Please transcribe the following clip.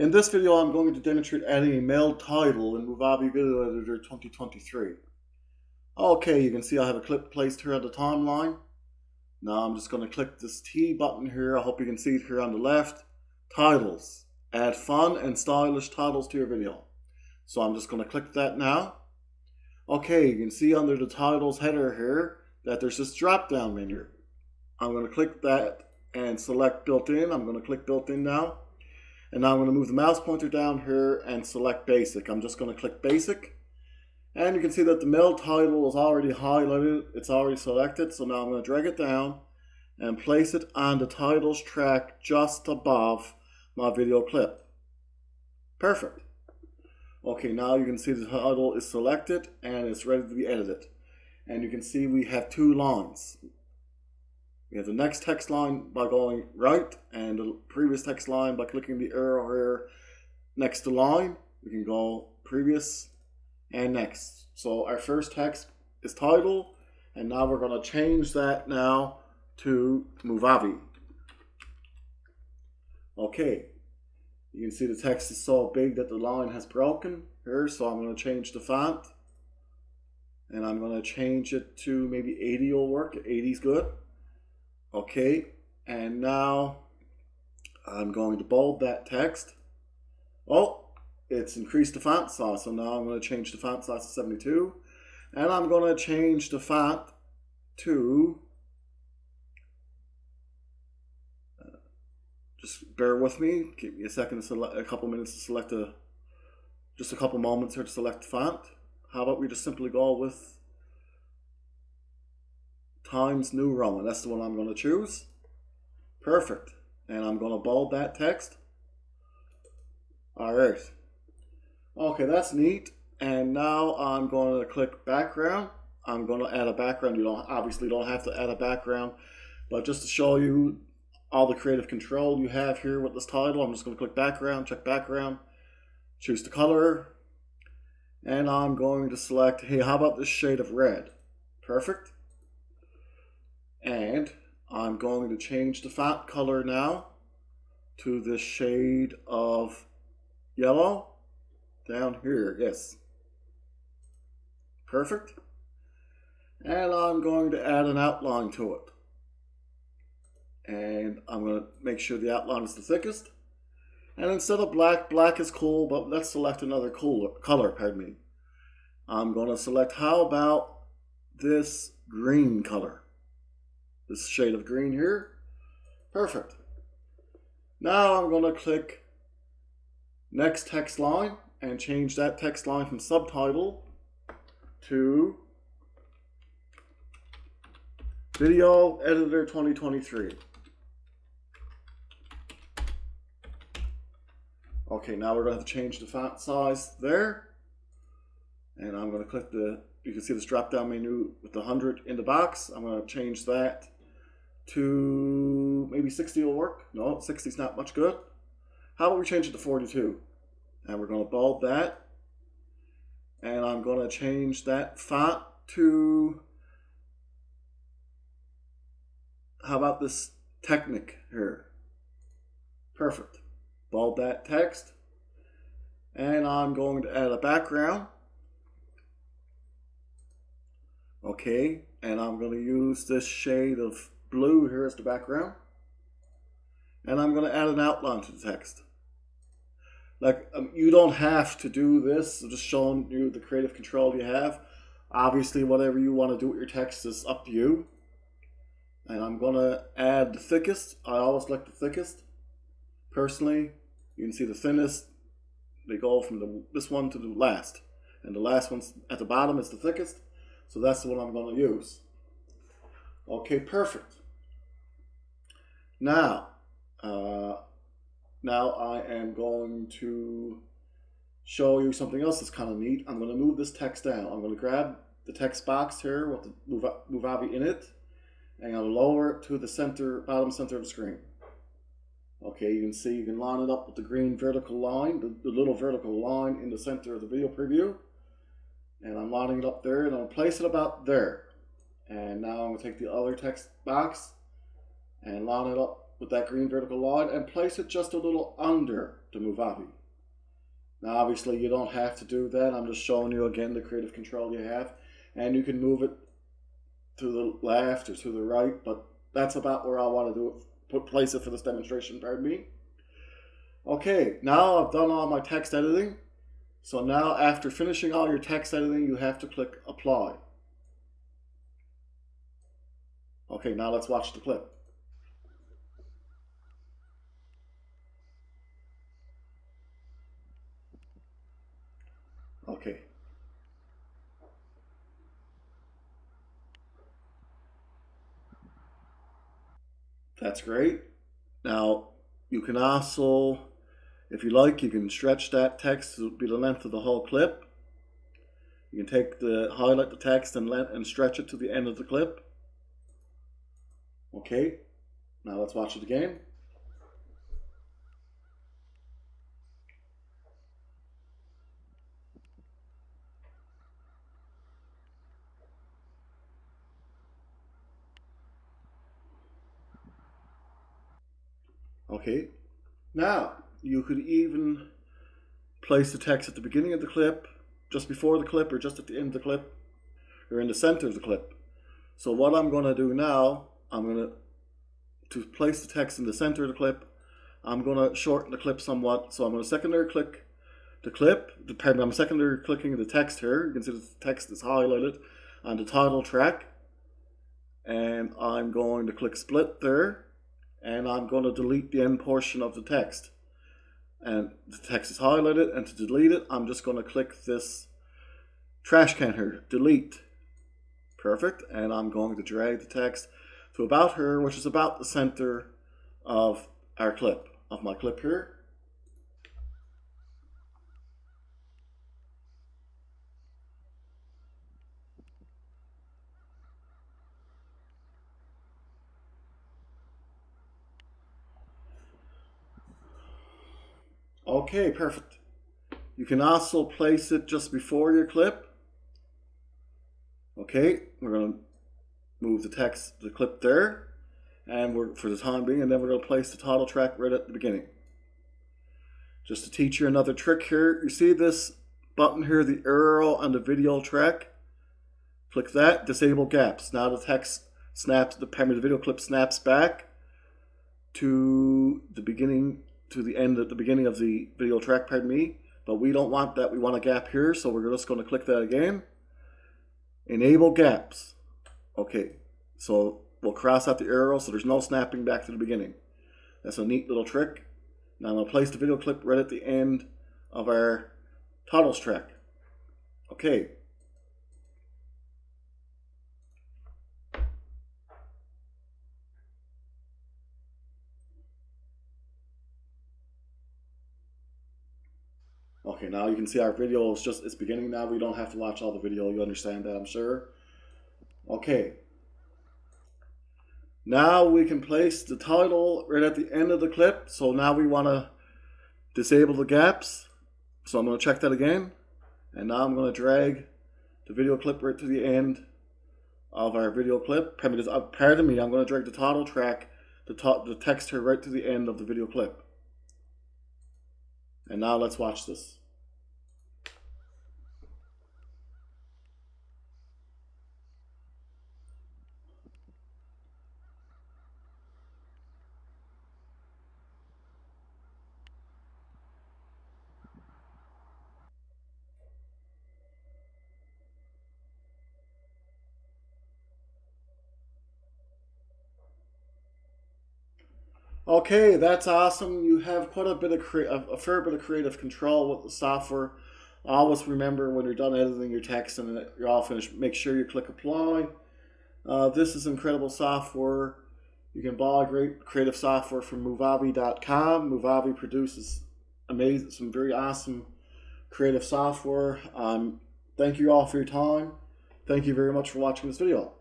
In this video, I'm going to demonstrate adding a Meld title in Movavi Video Editor 2023. Okay, you can see I have a clip placed here on the timeline. Now I'm just going to click this T button here. I hope you can see it here on the left. Titles. Add fun and stylish titles to your video. So I'm just going to click that now. Okay, you can see under the titles header here that there's this drop down menu. I'm going to click that and select built-in. I'm going to click built-in now. And now I'm going to move the mouse pointer down here and select basic. I'm just going to click basic. And you can see that the Meld title is already highlighted. It's already selected. So now I'm going to drag it down and place it on the titles track just above my video clip. Perfect. Okay, now you can see the title is selected and it's ready to be edited. And you can see we have two lines. We have the next text line by going right, and the previous text line by clicking the arrow here next to line. We can go previous and next. So our first text is title, and now we're going to change that now to Movavi. Okay, you can see the text is so big that the line has broken here, so I'm going to change the font. And I'm going to change it to maybe 80 will work. 80 is good. Okay, and now I'm going to bold that text. Oh, it's increased the font size, so now I'm going to change the font size to 72. And I'm going to change the font to, just bear with me, give me a second to select, a couple minutes to select just a couple moments here to select the font. How about we just simply go with Times New Roman. That's the one I'm going to choose. Perfect. And I'm going to bold that text. Alright. Okay, that's neat. And now I'm going to click background. I'm going to add a background. You obviously don't have to add a background, but just to show you all the creative control you have here with this title, I'm just going to click background, check background, choose the color, and I'm going to select, hey, how about this shade of red? Perfect. And I'm going to change the font color now to this shade of yellow down here. Yes. Perfect. And I'm going to add an outline to it. And I'm going to make sure the outline is the thickest. And instead of black, black is cool, but let's select another color, pardon me. I'm going to select, how about this green color? This shade of green here. Perfect. Now I'm going to click next text line and change that text line from subtitle to Video Editor 2023. Okay, now we're going to have to change the font size there. And I'm going to click you can see this drop down menu with the 100 in the box. I'm going to change that to maybe 60 will work. No, 60 is not much good. How about we change it to 42? And we're going to bold that. And I'm going to change that font to, how about this Technic here? Perfect. Bold that text. And I'm going to add a background. Okay, and I'm going to use this shade of blue here as the background. And I'm going to add an outline to the text. Like, you don't have to do this. I'm just showing you the creative control you have. Obviously, whatever you want to do with your text is up to you. And I'm going to add the thickest. I always like the thickest. Personally, you can see the thinnest. They go from this one to the last. And the last one at the bottom is the thickest. So that's the one I'm going to use. Okay, perfect. Now I am going to show you something else that's kind of neat. I'm going to move this text down. I'm going to grab the text box here with the Movavi in it, and I'm going to lower it to the center, bottom center of the screen. Okay, you can see you can line it up with the green vertical line, the little vertical line in the center of the video preview. And I'm lining it up there, and I'm going to place it about there. And now I'm going to take the other text box and line it up with that green vertical line and place it just a little under the Movavi. Now obviously you don't have to do that. I'm just showing you again the creative control you have, and you can move it to the left or to the right, but that's about where I want to do it, place it for this demonstration, pardon me. Okay, now I've done all my text editing. So now after finishing all your text editing, you have to click apply. Okay, now let's watch the clip. Okay. That's great. Now, you can also, if you like, you can stretch that text to be the length of the whole clip. You can highlight the text and stretch it to the end of the clip. Okay, now let's watch it again. Okay, now you could even place the text at the beginning of the clip, just before the clip, or just at the end of the clip, or in the center of the clip. So what I'm going to do now, to place the text in the center of the clip, I'm going to shorten the clip somewhat. So I'm going to secondary click the clip, I'm secondary clicking the text here. You can see the text is highlighted on the title track. And I'm going to click split there, and I'm going to delete the end portion of the text. And the text is highlighted, and to delete it, I'm just going to click this trash can here, delete. Perfect, and I'm going to drag the text to about here, which is about the center of our clip, of my clip here. Okay, perfect. You can also place it just before your clip. Okay, we're going to move the clip there, and for the time being, and then we're going to place the title track right at the beginning. Just to teach you another trick here, you see this button here, the arrow on the video track? Click that, disable gaps. Now the text snaps, the video clip snaps back to the beginning, to the end at the beginning of the video track, pardon me. But we don't want that, we want a gap here, so we're just going to click that again. Enable gaps. Okay, so we'll cross out the arrow so there's no snapping back to the beginning. That's a neat little trick. Now I'm going to place the video clip right at the end of our titles track. Okay. Okay, now you can see our video is it's beginning now. We don't have to watch all the video. You understand that, I'm sure. Okay. Now we can place the title right at the end of the clip. So now we want to disable the gaps. So I'm going to check that again. And now I'm going to drag the video clip right to the end of our video clip. Pardon me, I'm going to drag the title track, the text here right to the end of the video clip. And now let's watch this. Okay, that's awesome. You have quite a bit of a fair bit of creative control with the software. Always remember when you're done editing your text and you're all finished, make sure you click apply. This is incredible software. You can buy great creative software from Movavi.com. Movavi produces some very awesome creative software. Thank you all for your time. Thank you very much for watching this video.